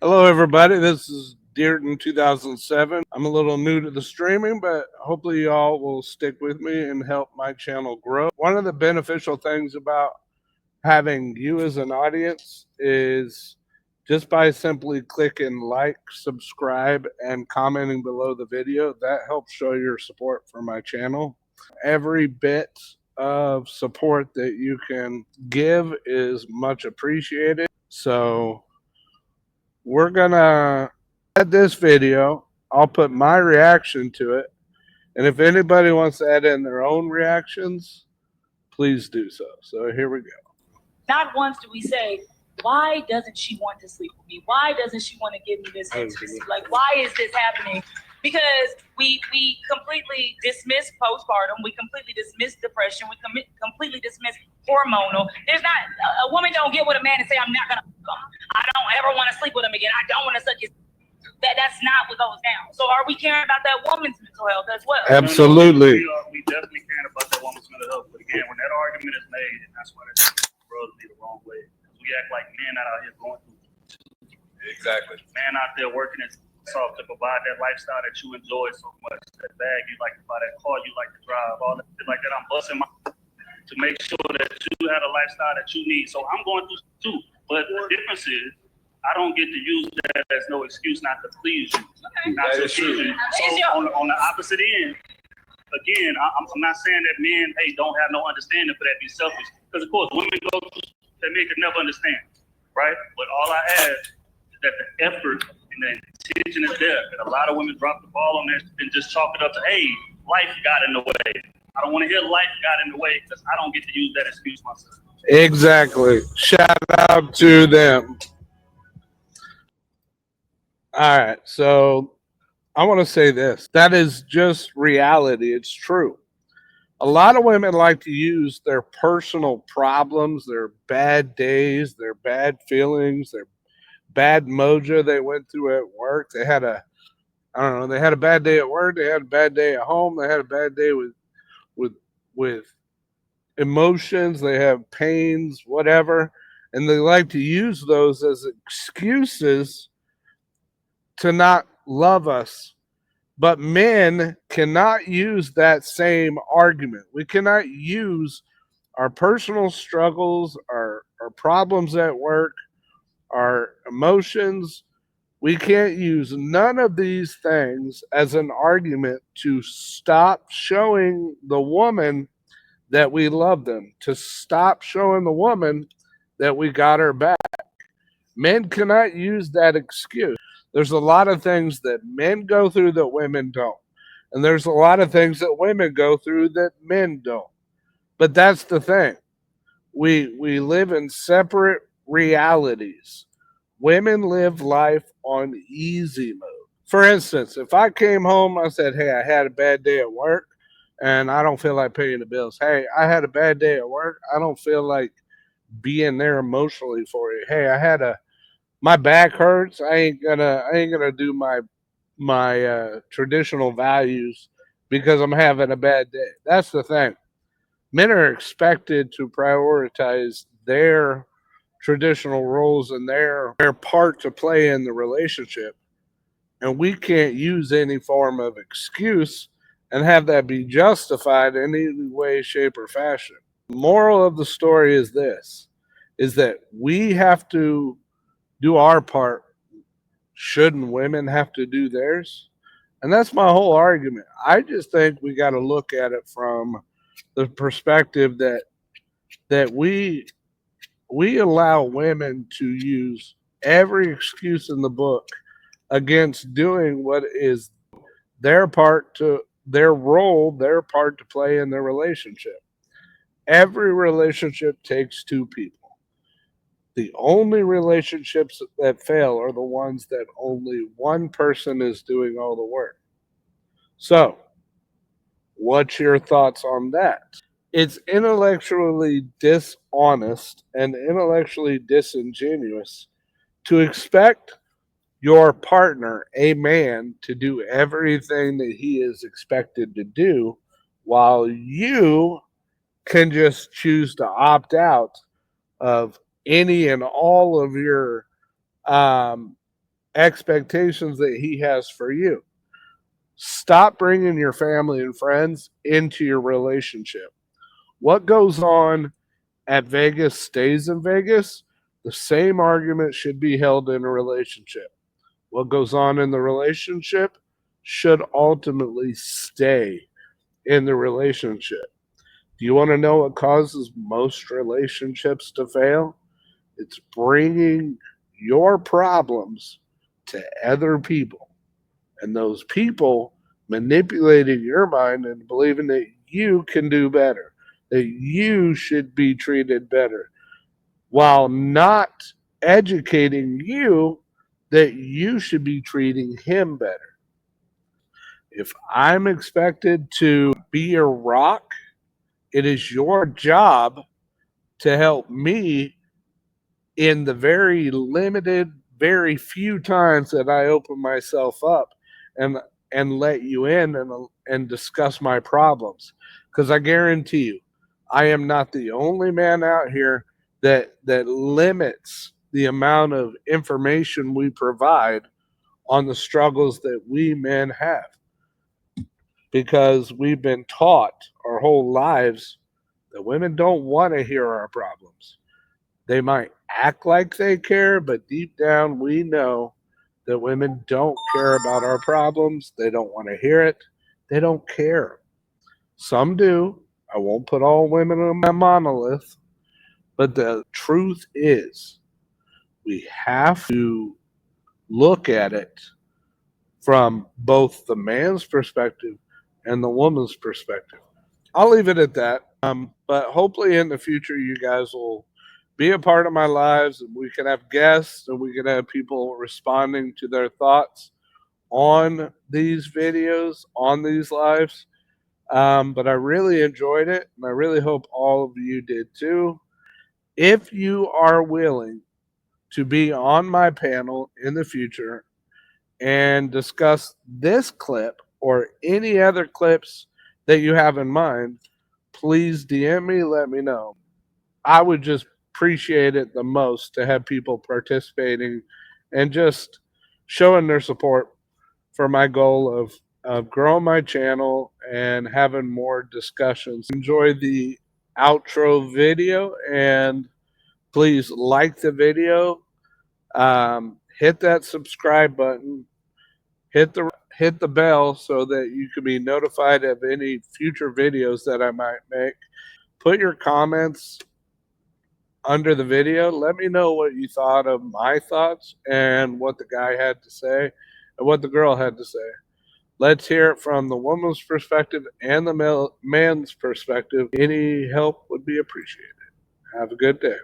Hello, everybody. This is Dearden 2007. I'm a little new to the streaming, but hopefully, y'all will stick with me and help my channel grow. One of the beneficial things about having you as an audience is just by simply clicking like, subscribe, and commenting below the video, that helps show your support for my channel. Every bit of support that you can give is much appreciated. So, we're gonna add this video. I'll put my reaction to it. And if anybody wants to add in their own reactions, please do so. So here we go. Not once do we say, why doesn't she want to sleep with me? Why doesn't she want to give me this intimacy? Like, why is this happening? Because we completely dismiss postpartum. We completely dismiss depression. We completely dismiss hormonal. There's not, a woman don't get with a man and say, I'm not going to, I don't ever want to sleep with him again. I don't want to suck his, that's not what goes down. So are we caring about that woman's mental health as well? Absolutely. We definitely caring about that woman's mental health. But again, when that argument is made, and that's why that rubs me the wrong way. We act like men out here going through. Exactly. Man out there working his off to provide that lifestyle that you enjoy so much. That bag you like to buy, that car you like to drive, all that shit like that. I'm busting my to make sure that you have a lifestyle that you need. So I'm going through too. But the difference is, I don't get to use that as no excuse not to please you. Not to please you. So on the opposite end, again, I'm not saying that men, don't have no understanding for that, be selfish. Because of course, women go through that men can never understand, right? But all I ask is that the effort and the intention is there. And a lot of women drop the ball on that and just chalk it up to, life got in the way. I don't want to hear life got in the way because I don't get to use that excuse myself. Exactly. Shout out to them. All right. So I want to say this. That is just reality. It's true. A lot of women like to use their personal problems, their bad days, their bad feelings, their bad mojo they went through at work. They had a bad day at work, they had a bad day at home, they had a bad day with emotions, they have pains, whatever, and they like to use those as excuses to not love us. But men cannot use that same argument. We cannot use our personal struggles, our problems at work, our emotions. We can't use none of these things as an argument to stop showing the woman that we love them, to stop showing the woman that we got her back. Men cannot use that excuse. There's a lot of things that men go through that women don't. And there's a lot of things that women go through that men don't. But that's the thing. We live in separate realities. Women live life on easy mode. For instance, if I came home, I said, hey, I had a bad day at work and I don't feel like paying the bills. Hey, I had a bad day at work. I don't feel like being there emotionally for you. Hey, my back hurts. I ain't gonna do my traditional values because I'm having a bad day. That's the thing. Men are expected to prioritize their traditional roles and their part to play in the relationship, and we can't use any form of excuse and have that be justified in any way, shape, or fashion. Moral of the story is this: is that we have to do our part. Shouldn't women have to do theirs? And that's my whole argument. I just think we got to look at it from the perspective that we allow women to use every excuse in the book against doing what is their part to their role, their part to play in their relationship. Every relationship takes two people. The only relationships that fail are the ones that only one person is doing all the work. So, what's your thoughts on that? It's intellectually dishonest and intellectually disingenuous to expect your partner, a man, to do everything that he is expected to do while you can just choose to opt out of any and all of your expectations that he has for you. Stop bringing your family and friends into your relationship. What goes on at Vegas stays in Vegas. The same argument should be held in a relationship. What goes on in the relationship should ultimately stay in the relationship. Do you want to know what causes most relationships to fail? It's bringing your problems to other people, and those people manipulating your mind and believing that you can do better, that you should be treated better, while not educating you that you should be treating him better. If I'm expected to be a rock, it is your job to help me in the very limited, very few times that I open myself up and let you in and discuss my problems. Because I guarantee you, I am not the only man out here that limits the amount of information we provide on the struggles that we men have. Because we've been taught our whole lives that women don't want to hear our problems. They might act like they care, but deep down we know that women don't care about our problems. They don't want to hear it. They don't care. Some do. I won't put all women on a monolith. But the truth is, we have to look at it from both the man's perspective and the woman's perspective. I'll leave it at that. But hopefully in the future, you guys will be a part of my lives, and we can have guests and we can have people responding to their thoughts on these videos, on these lives. But I really enjoyed it, and I really hope all of you did too. If you are willing to be on my panel in the future and discuss this clip or any other clips that you have in mind, please DM me, let me know. I would just appreciate it the most to have people participating and just showing their support for my goal of growing my channel and having more discussions. Enjoy the outro video, and please like the video, hit that subscribe button, hit the bell so that you can be notified of any future videos that I might make. Put your comments under the video. Let me know what you thought of my thoughts and what the guy had to say and what the girl had to say. Let's hear it from the woman's perspective and the man's perspective. Any help would be appreciated. Have a good day.